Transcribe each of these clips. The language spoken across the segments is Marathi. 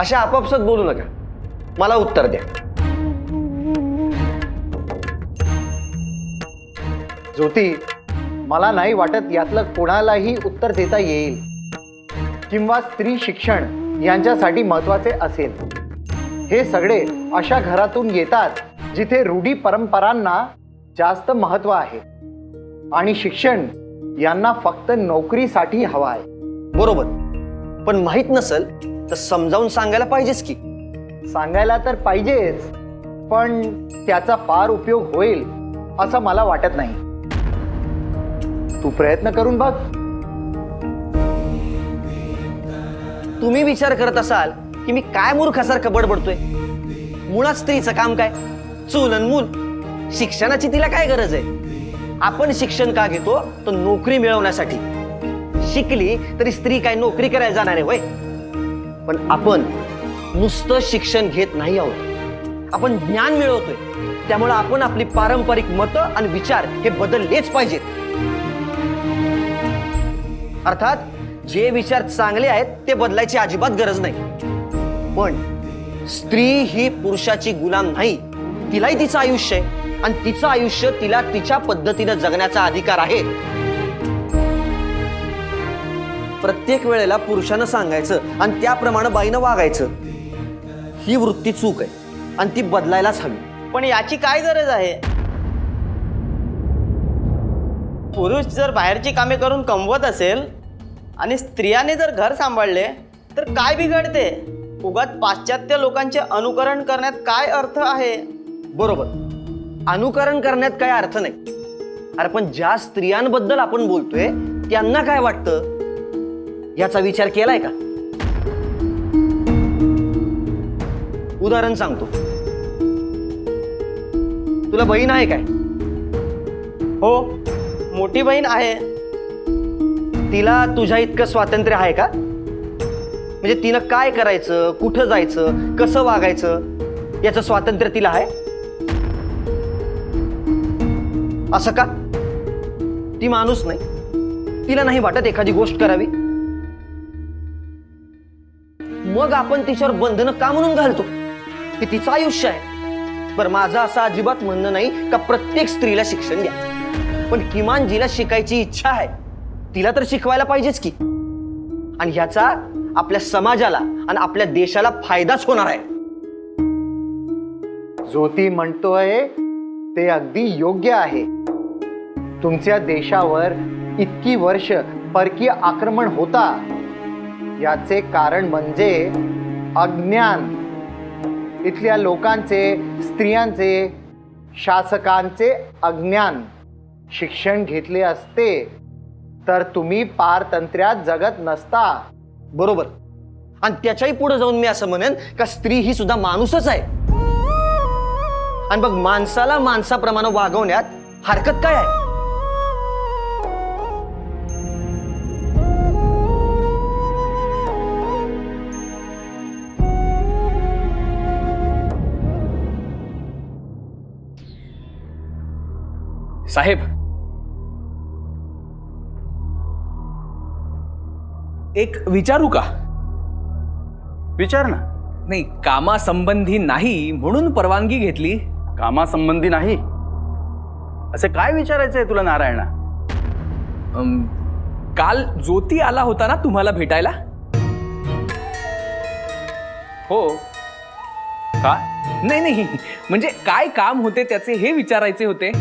अशा आपापसात बोलू नका, मला उत्तर द्या. ज्योती, मला नाही वाटत यातलं कोणालाही उत्तर देता येईल किंवा स्त्री शिक्षण यांच्यासाठी महत्वाचे असेल. हे सगळे अशा घरातून येतात जिथे रूढी परंपरांना जास्त महत्व आहे आणि शिक्षण यांना फक्त नोकरीसाठी हवा आहे. बरोबर, पण माहित नसेल तर समजावून सांगायला पाहिजेच की. सांगायला तर पाहिजेच, पण त्याचा फार उपयोग होईल असं मला वाटत नाही. तू प्रयत्न करून बघ. तुम्ही विचार करत असाल की मी काय मूर्खासारखं बडबडतोय. मुळात स्त्रीचं काम काय? चूल आणि मूल. शिक्षणाची तिला काय गरज आहे? आपण शिक्षण का घेतो? तर नोकरी मिळवण्यासाठी. शिकली तरी स्त्री काय नोकरी करायला जाणार आहे वय? पण आपण नुसतं शिक्षण घेत नाही आहोत, आपण ज्ञान मिळवतोय. त्यामुळे आपण आपली पारंपरिक मतं आणि विचार हे बदललेच पाहिजेत. अर्थात जे विचार चांगले आहेत ते बदलायची अजिबात गरज नाही. पण स्त्री ही पुरुषाची गुलाम नाही. तिलाही तिचं आयुष्य आहे आणि तिचं आयुष्य तिला तिच्या पद्धतीने जगण्याचा अधिकार आहे. प्रत्येक वेळेला पुरुषानं सांगायचं आणि त्याप्रमाणे बाईनं वागायचं, ही वृत्ती चूक आहे आणि ती बदलायलाच हवी. पण याची काय गरज आहे? पुरुष जर बाहेरची कामे करून कमवत असेल आणि स्त्रियाने जर घर सांभाळले तर काय बिघडते? उगाच पाश्चात्य लोकांचे अनुकरण करण्यात काय अर्थ आहे? बरोबर, अनुकरण करण्यात काय अर्थ नाही. अरे पण ज्या स्त्रियांबद्दल आपण बोलतोय त्यांना काय वाटतं याचा विचार केलाय का? उदाहरण सांगतो. तुला बहीण आहे काय? हो, मोठी बहीण आहे. तिला तुझ्या इतकं स्वातंत्र्य आहे का? म्हणजे तिनं काय करायचं, कुठं जायचं, कसं वागायचं याचं स्वातंत्र्य तिला आहे? असं का? ती माणूस नाही? तिला नाही वाटत एखादी गोष्ट करावी? मग आपण तिच्यावर बंधनं का म्हणून घालतो? की तिचं आयुष्य आहे. बरं, माझं असं अजिबात म्हणणं नाही का प्रत्येक स्त्रीला शिक्षण द्या, पण किमान जिला शिकायची इच्छा आहे तिला तर शिकवायला पाहिजेच की. आणि ह्याचा आपल्या समाजाला आणि आपल्या देशाला फायदाच होणार आहे. ज्योती म्हणतोय ते अगदी योग्य आहे. तुमच्या देशावर इतकी वर्ष परकीय आक्रमण होता याचे कारण म्हणजे अज्ञान. इथल्या लोकांचे, स्त्रियांचे, शासकांचे अज्ञान. शिक्षण घेतले असते तर तुम्ही पारतंत्र्यात जगत नसता. बरोबर. आणि त्याच्याही पुढे जाऊन मी असं म्हणेन का स्त्री ही सुद्धा माणूसच आहे. आणि बघ, माणसाला माणसाप्रमाणे वागवण्यात हरकत काय आहे? साहेब, एक विचारू का? विचार ना. नाही, कामासंबंधी नाही म्हणून परवानगी घेतली. कामासंबंधी नाही असे काय विचारायचंय तुला नारायणा? काल ज्योती आला होता ना तुम्हाला भेटायला? हो. का? नाही नाही, म्हणजे काय काम होते त्याचे हे विचारायचे होते.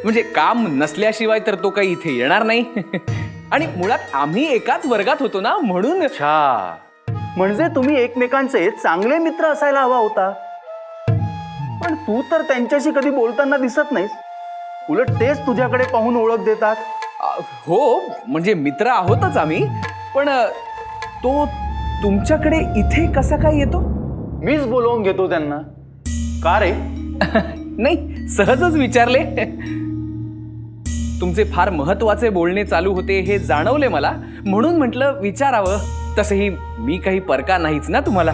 म्हणजे काम नसल्याशिवाय तर तो काही इथे येणार नाही. आणि मुळात आम्ही एकाच वर्गात होतो ना, म्हणून. अच्छा, म्हणजे तुम्ही एकमेकांचे चांगले मित्र असायला हवा होता. पण तू तर त्यांच्याशी कधी बोलताना दिसत नाहीस. उलट तेच तुझ्याकडे पाहून ओळख देतात. हो, म्हणजे मित्र आहोतच आम्ही. पण तो तुमच्याकडे इथे कसा काय येतो? मीच बोलवून घेतो त्यांना. का रे? नाही, सहजच विचारले. तुमचे फार महत्वाचे बोलणे चालू होते हे जाणवले मला, म्हणून म्हटलं विचारावं. तसंही मी काही परका नाहीच ना तुम्हाला.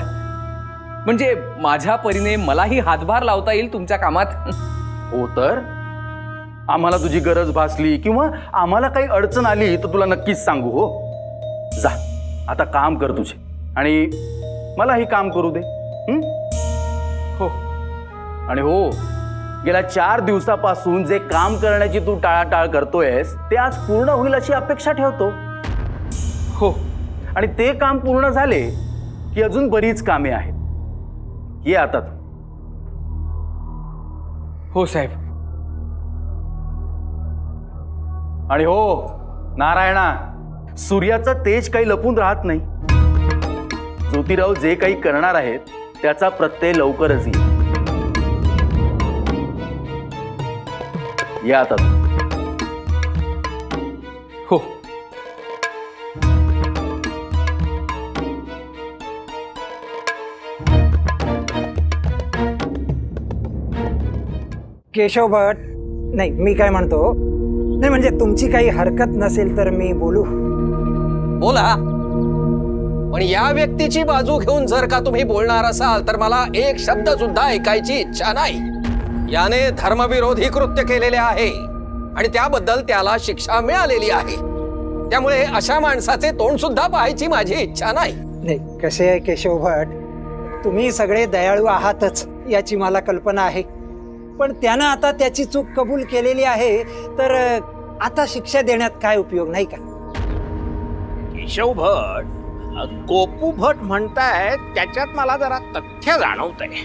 म्हणजे माझ्या परीने मलाही हातभार लावता येईल तुमच्या कामात. हो, तर आम्हाला तुझी गरज भासली किंवा आम्हाला काही अडचण आली तर तुला नक्कीच सांगू. हो, जा आता काम कर तुझे. आणि मला हे काम करू दे. हं? हो. आणि हो, गेल्या 4 दिवसापासून जे काम करण्याची तू टाळाटाळ करतोयस ते आज पूर्ण होईल अशी अपेक्षा ठेवतो. हो. आणि ते काम पूर्ण झाले की अजून बरीच कामे आहेत. ये आता तू. हो साहेब. आणि हो नारायणा, सूर्याचं तेज काही लपून राहत नाही. ज्योतिराव जे काही करणार आहेत त्याचा प्रत्यय लवकरच येईल. या आता तू. हो. केशव भट, नाही मी काय म्हणतो, नाही म्हणजे तुमची काही हरकत नसेल तर मी बोलू. बोला. पण या व्यक्तीची बाजू घेऊन जर का तुम्ही बोलणार असाल तर मला एक शब्द सुद्धा ऐकायची इच्छा नाही. याने धर्मविरोधी कृत्य केलेले आहे आणि त्याबद्दल त्याला शिक्षा मिळालेली आहे. त्यामुळे अशा माणसाचे तोंड सुद्धा पाहायची माझी इच्छा नाही. नाही कसे आहे केशव भट, तुम्ही सगळे दयाळू आहातच याची मला कल्पना आहे, पण त्यानं आता त्याची चूक कबूल केलेली आहे तर आता शिक्षा देण्यात काय उपयोग, नाही का? केशव भट, गोपू भट म्हणतायत त्याच्यात मला जरा तथ्य जाणवतंय.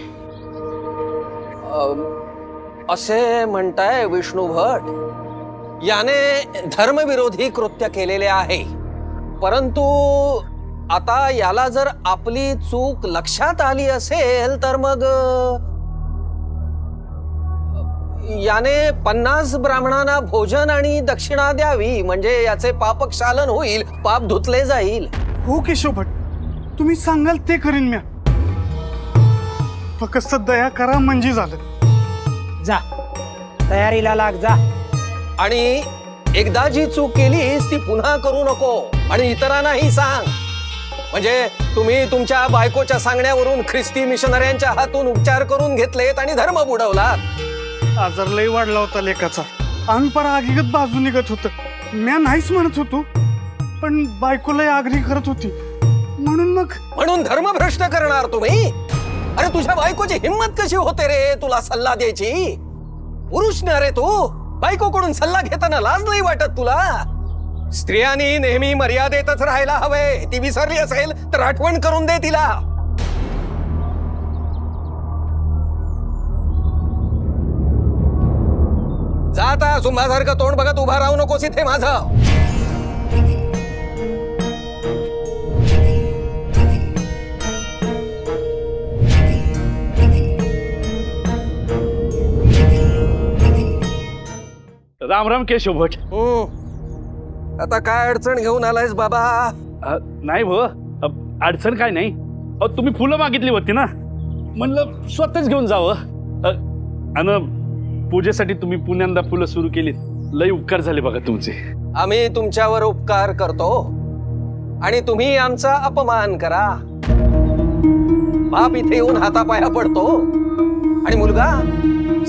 असे म्हणताय विष्णू भट, याने धर्मविरोधी कृत्य केलेले आहे, परंतु आता याला जर आपली चूक लक्षात आली असेल तर मग याने 50 ब्राह्मणांना भोजन आणि दक्षिणा द्यावी, म्हणजे याचे पापक्षालन होईल, पाप धुतले जाईल. हो केशव भट, तुम्ही सांगाल ते करीन म्या. फक्त दया करा म्हणजे झालं. जा तयारीला लाग, जा. आणि एकदा जी चूक केलीस ती पुन्हा करू नको आणि इतरांनाही सांग. म्हणजे तुम्ही तुमच्या बायकोच्या सांगण्यावरून ख्रिस्ती मिशनऱ्यांच्या हातून उपचार करून घेतलेत आणि धर्म बुडवलात. आजार लय वाढला होता लेकाचा. अंग पर आगीगत बाजू निघत होत. म्या नाहीच म्हणत होतो, पण बायकोला आग्रही करत होती म्हणून धर्मभ्रष्ट करणार तुम्ही? अरे तुझ्या बायकोची हिंमत कशी होते रे तुला सल्ला द्यायची? पुरुष ना रे तू, बायकोकडून सल्ला घेताना लाज नाही वाटत तुला? स्त्रियांनी नेहमी मर्यादेतच राहायला हवे. ती विसरली असेल तर आठवण करून दे तिला. जाता सुंभासारखं तोंड बघत उभा राहू नकोस इथे माझं. राम राम केशव भट. आता काय अडचण घेऊन आलायस बाबा? नाही भ, अडचण काय नाही. तुम्ही फुलं मागितली होती ना, म्हणलं स्वतःच घेऊन जावं. आणि पूजेसाठी तुम्ही पुण्यांदा फुलं सुरू केलीत. लय उपकार झाले बघा तुमचे. आम्ही तुमच्यावर उपकार करतो आणि तुम्ही आमचा अपमान करा. बाप इथे येऊन हातापाया पडतो आणि मुलगा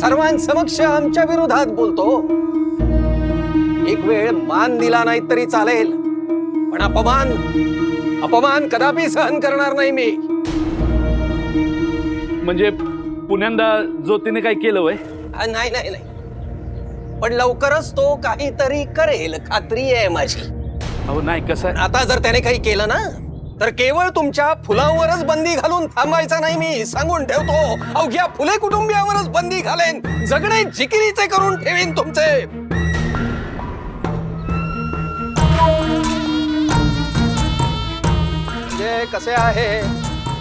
सर्वांसमक्ष आमच्या विरोधात बोलतो. एक वेळ मान दिला नाही तरी चालेल, पण अपमान कदापि सहन करणार नाही मी. म्हणजे पुण्यांदा ज्योतीने काय केलं वय? नाही नाही नाही, पण लवकरच तो काहीतरी करेल, खात्री आहे माझी. अहो नाही, कसं आहे, आता जर त्याने काही केलं ना तर केवळ तुमच्या फुलांवरच बंदी घालून थांबायचं नाही, मी सांगून ठेवतो. अवघ्या फुले कुटुंबियावरच बंदी घालेन, जगणे जिकिरीचे करून ठेवीन तुमचे. कसे आहे,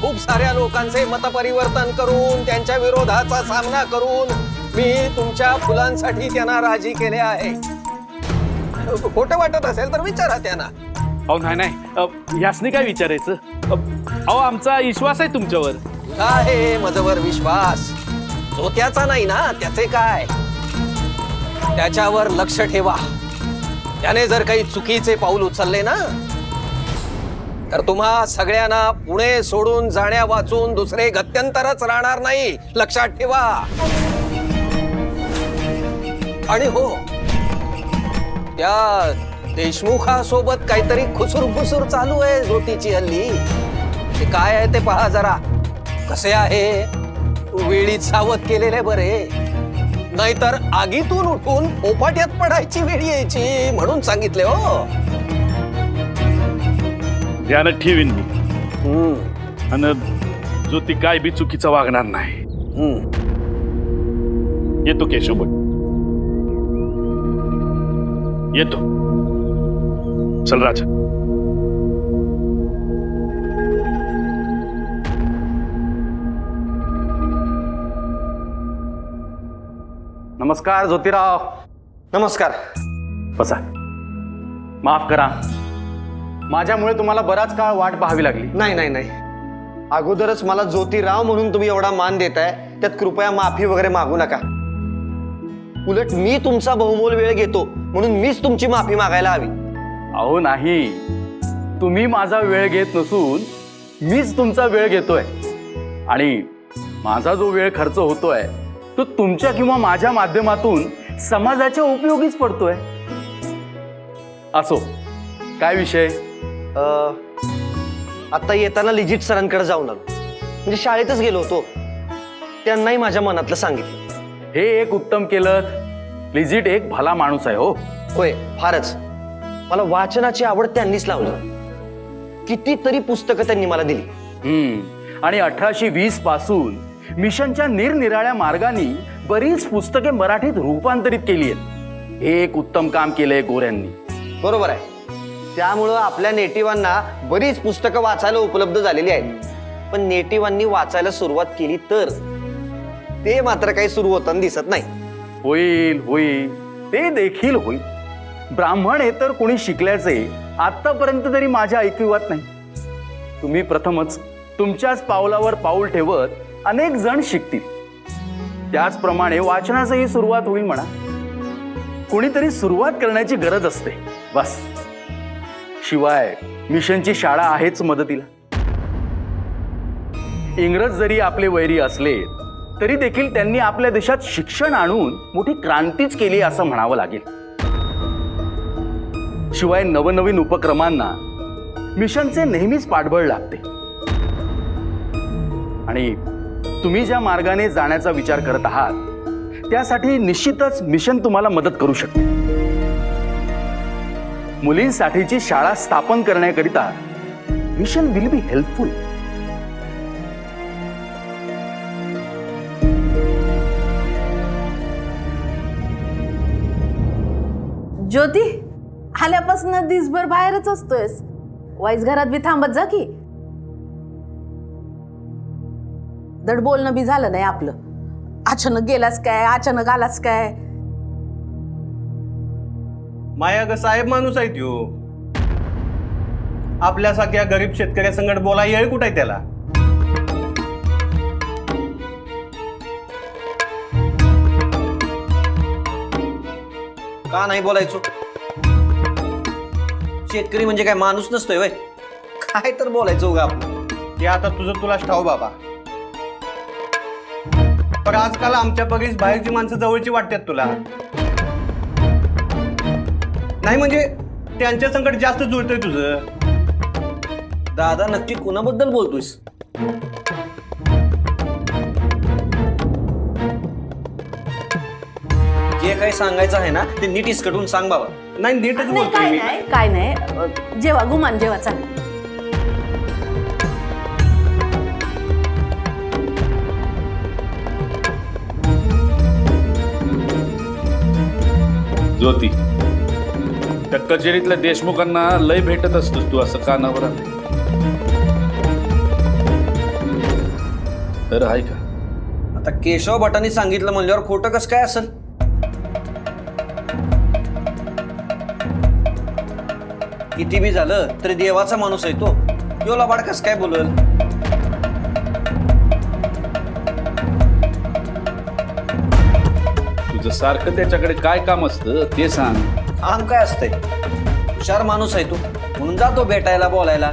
खूप साऱ्या लोकांचे मतपरिवर्तन करून त्यांच्या विरोधाचा सामना करून मी तुमच्या फुलांसाठी त्यांना राजी केले आहे. खोटं वाटत असेल तर विचारा त्यांना. अहो नाही नाही, यासनी काय विचारायचं? अहो आमचा विश्वास आहे तुमच्यावर. आहे माझ्यावर विश्वास, जोत्याचा नाही ना, त्याचे काय? त्याच्यावर लक्ष ठेवा. त्याने जर काही चुकीचे पाऊल उचलले ना तर तुम्हा सगळ्यांना पुणे सोडून जाण्या वाचून दुसरे गत्यंतरच राहणार नाही, लक्षात ठेवा. आणि हो, त्या देशमुखासोबत काहीतरी खुसूर चालू आहे ज्योतीची हल्ली. ते काय आहे ते पहा जरा. कसे आहे वेळीत सावध केलेले बरे, नाहीतर आगीतून उठून पोपाट्यात पडायची वेळ यायची म्हणून सांगितले हो. ध्यानात ठेवीन मी. आणि जो ती काय बी चुकीचं वागणार नाही. येतो केशव भट, येतो. चल राजा. नमस्कार ज्योतिराव. नमस्कार. बसा. माफ करा, माझ्यामुळे तुम्हाला बराच काळ वाट पाहावी लागली. नाही नाही नाही, अगोदरच मला ज्योतिराव म्हणून तुम्ही एवढा मान देताय, त्यात कृपया माफी वगैरे मागू नका. उलट मी तुमचा बहुमोल वेळ घेतो म्हणून मीच तुमची माफी मागायला हवी. अहो नाही, तुम्ही माझा वेळ घेत नसून मीच तुमचा वेळ घेतोय. आणि माझा जो वेळ खर्च होतोय तो तुमच्या किंवा माझ्या माध्यमातून समाजाच्या उपयोगीच पडतोय. असो, काय विषय? आता येताना लिजिट सरांकडे जाऊन आलो, म्हणजे शाळेतच गेलो होतो, त्यांनाही माझ्या मनातलं सांगितलं. हे एक उत्तम केलं. लिजिट एक भला माणूस आहे हो. होय, फारच. मला वाचनाची आवड त्यांनीच लावली. कितीतरी पुस्तकं त्यांनी मला दिली. आणि 1820 पासून मिशनच्या निरनिराळ्या मार्गांनी बरीच पुस्तके मराठीत रूपांतरित केली आहेत. हे एक उत्तम काम केलंय गोऱ्यांनी. बरोबर आहे. त्यामुळं आपल्या नेटिवांना बरीच पुस्तकं वाचायला उपलब्ध झालेली आहेत. पण नेटिवांनी वाचायला सुरुवात केली तर ते मात्र काही सुरू होताना दिसत नाही. होईल होईल, ते देखील होईल. ब्राह्मण हे तर कोणी शिकल्याचे आतापर्यंत तरी माझ्या ऐकिवात नाही. तुम्ही प्रथमच तुमच्याच पावलावर पाऊल ठेवत अनेक जण शिकतील. त्याचप्रमाणे वाचनाचीही सुरुवात होईल म्हणा. कोणीतरी सुरुवात करण्याची गरज असते, बस. शिवाय मिशनची शाळा आहेच मदतीला. इंग्रज जरी आपले वैरी असले तरी देखील त्यांनी आपल्या देशात शिक्षण आणून मोठी क्रांतीच केली असं म्हणावं लागेल. शिवाय नवनवीन उपक्रमांना मिशनचे नेहमीच पाठबळ लागते. आणि तुम्ही ज्या मार्गाने जाण्याचा विचार करत आहात त्यासाठी निश्चितच मिशन तुम्हाला मदत करू शकते. मुलींसाठीची शाळा स्थापन करण्याकरिता मिशन विल बी हेल्पफुल. ज्योती, आल्यापासून दिसभर बाहेरच असतोयस. वाईस घरात बी थांबत जा की. दड बोलणं बी झालं नाही आपलं. अचानक गेलास काय, अचानक आलास काय? माया ग साहेब माणूस आहे त्यो. आपल्यासारख्या गरीब शेतकऱ्या संगत बोला येळ कुठे आहे त्याला? का नाही बोलायचो? शेतकरी म्हणजे काय माणूस नसतोय वय? काय तर बोलायचं उगा आपण. ते आता तुझं तुलाच ठाऊ बाबा. पण आजकाल आमच्या बघीस बाहेरची माणसं जवळची वाटतात तुला. नाही म्हणजे त्यांच्या संकट जास्त जुळतंय तुझं. दादा नक्की कुणाबद्दल बोलतोयस? जे काही सांगायचं आहे ना ते नीट इसकटून सांग बाबा. नाही नीटच नाही, बोलतोय काय मी. नाही, काय नाही. जेवा गुमान जेवा, चाल. ज्योती, त्या कचेरीतल्या देशमुखांना लय भेटत असतोस तू, असं कानावर आलं तर आहे का? आता केशव भटांनी सांगितलं म्हणल्यावर खोटं कसं काय असेल? किती बी झालं तरी देवाचा माणूस आहे तो. तो लबाड कसं काय बोलल? तुझं सारखं त्याच्याकडे काय काम असतं ते सांग. काम काय असतंय? हुशार माणूस आहे तू म्हणून जातो भेटायला, बोलायला.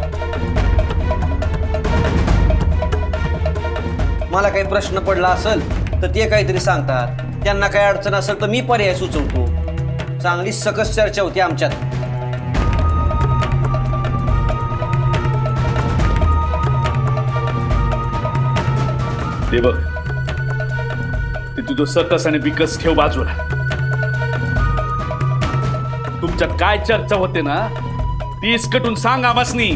मला काही प्रश्न पडला असेल तर ते काहीतरी सांगतात. त्यांना काही अडचण असेल तर मी पर्याय सुचवतो. चांगली सकस चर्चा होती आमच्यात. ते बघ, ते तुझं सकस आणि बिकस ठेव बाजूला. तुमच्यात काय चर्चा होते ना ती इसकटून सांग आमासनी.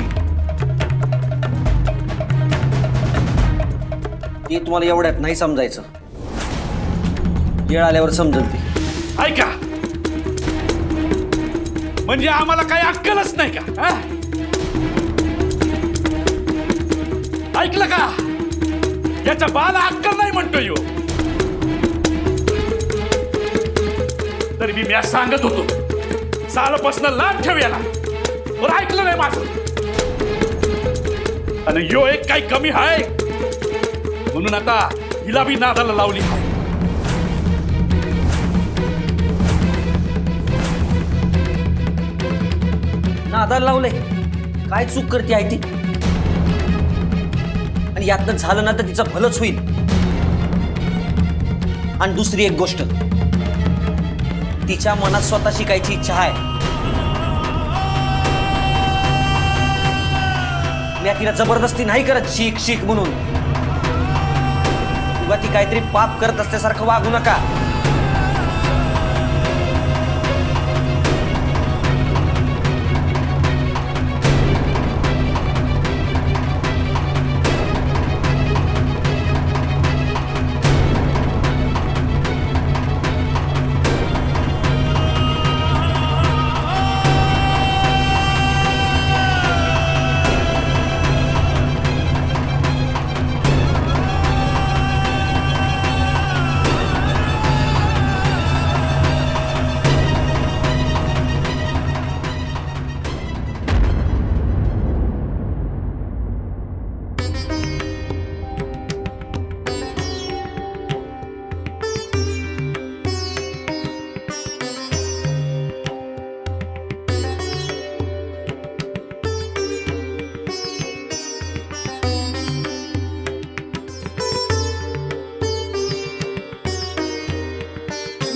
ते तुम्हाला एवढ्यात नाही समजायचं, वेळ आल्यावर समजेल ती. ऐका, म्हणजे आम्हाला काही अक्कलच नाही का? हा? ऐकलं का? याच्या बाला अक्कल नाही म्हणतोय ह्यो. तरी मी सांगत होतो सालापासून लांब ठेव याला, बरं ऐकलं नाही माझं. आणि यो एक काही कमी आहे म्हणून आता हिला बी नादाला लावली आहे. नादाला लावले, काय चूक करते आहे ती? आणि यातनं झालं ना तर तिचं भलंच होईल. आणि दुसरी एक गोष्ट, तिच्या मनात स्वतः शिकायची इच्छा आहे. मी तिला जबरदस्ती नाही करत शिक शिक म्हणून. किंवा ती काहीतरी पाप करत असल्यासारखं वागू नका.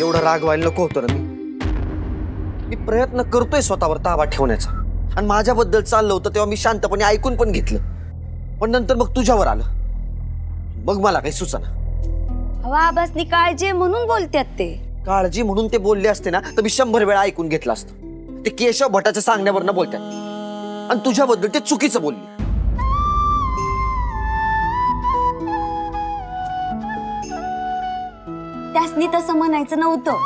एवढा राग व्हायला नको होतं ना. मी प्रयत्न करतोय स्वतःवर ताबा ठेवण्याचा. आणि माझ्याबद्दल चाललं होतं तेव्हा मी शांतपणे ऐकून पण घेतलं. पण नंतर मग तुझ्यावर आलं, मग मला काही सुचना. आबासनी काळजी म्हणून बोलतात ते. काळजी म्हणून ते बोलले असते ना तर मी 100 वेळा ऐकून घेतलं असतं. ते केशव भटाच्या सांगण्यावरनं बोलतात आणि तुझ्याबद्दल ते चुकीचं बोलले. त्यासनी तसं म्हणायचं नव्हतं,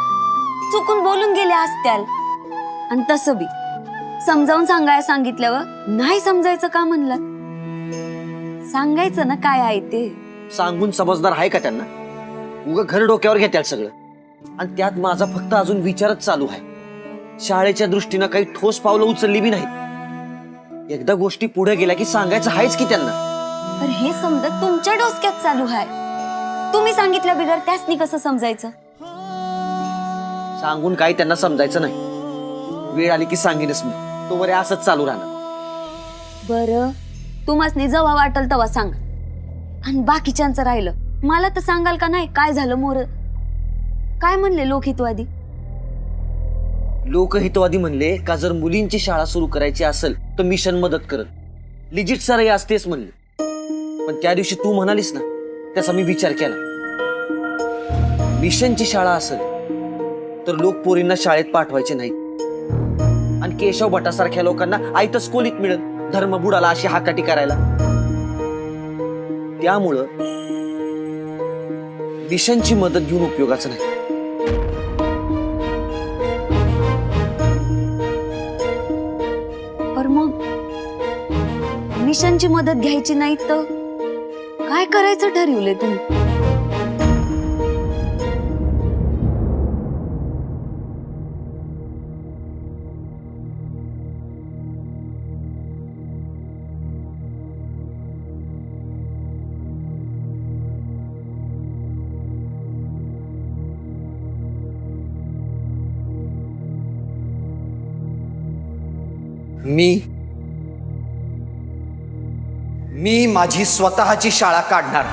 चुकून बोलून गेल्या असत्याल. आणि तसं बी समजावून सांगायला सांगितल्यावर नाही समजायचं का म्हणलं? सांगायचं ना काय आहे ते. सांगून समजणार आहे का त्यांना? उगा घर डोक्यावर घेत्याल सगळं. आणि त्यात माझा फक्त अजून विचारच चालू आहे. शाळेच्या दृष्टीनं काही ठोस पावलं उचलली बी नाही. एकदा गोष्टी पुढे गेल्या की सांगायचं आहेच की त्यांना. तर हे समजत तुमच्या डोसक्यात चालू आहे. तुम्ही सांगितलं बिगर त्यासनी कसं समजायचं? सांगून काही त्यांना समजायचं नाही. वेळ आली की सांगेनच मी. तोवर असंच चालू राहणार. बरं, तुम्हासनी जेव्हा वाटल तेव्हा सांग. आणि बाकीच्यांचं राहिलं मला तर सांगाल का नाही? काय झालं मोर? काय म्हणले लोकहितवादी? लोकहितवादी म्हणले का जर मुलींची शाळा सुरू करायची असेल तर मिशन मदत करत. लिजिट सर असतेच म्हणले. पण त्या दिवशी तू म्हणालीस ना, त्याचा मी विचार केला. मिशनची शाळा असेल तर लोक पोरींना शाळेत पाठवायचे नाहीत. आणि केशव भटासारख्या लोकांना आयतच खोलीत मिळत धर्म बुडाला अशी हाकाटी करायला. त्यामुळं मिशनची मदत घेऊन उपयोगाचं नाही. पर मग मिशनची मदत घ्यायची नाही तर काय करायचं ठरवलंय तुम्ही? मी माझी स्वतःची शाळा काढणार.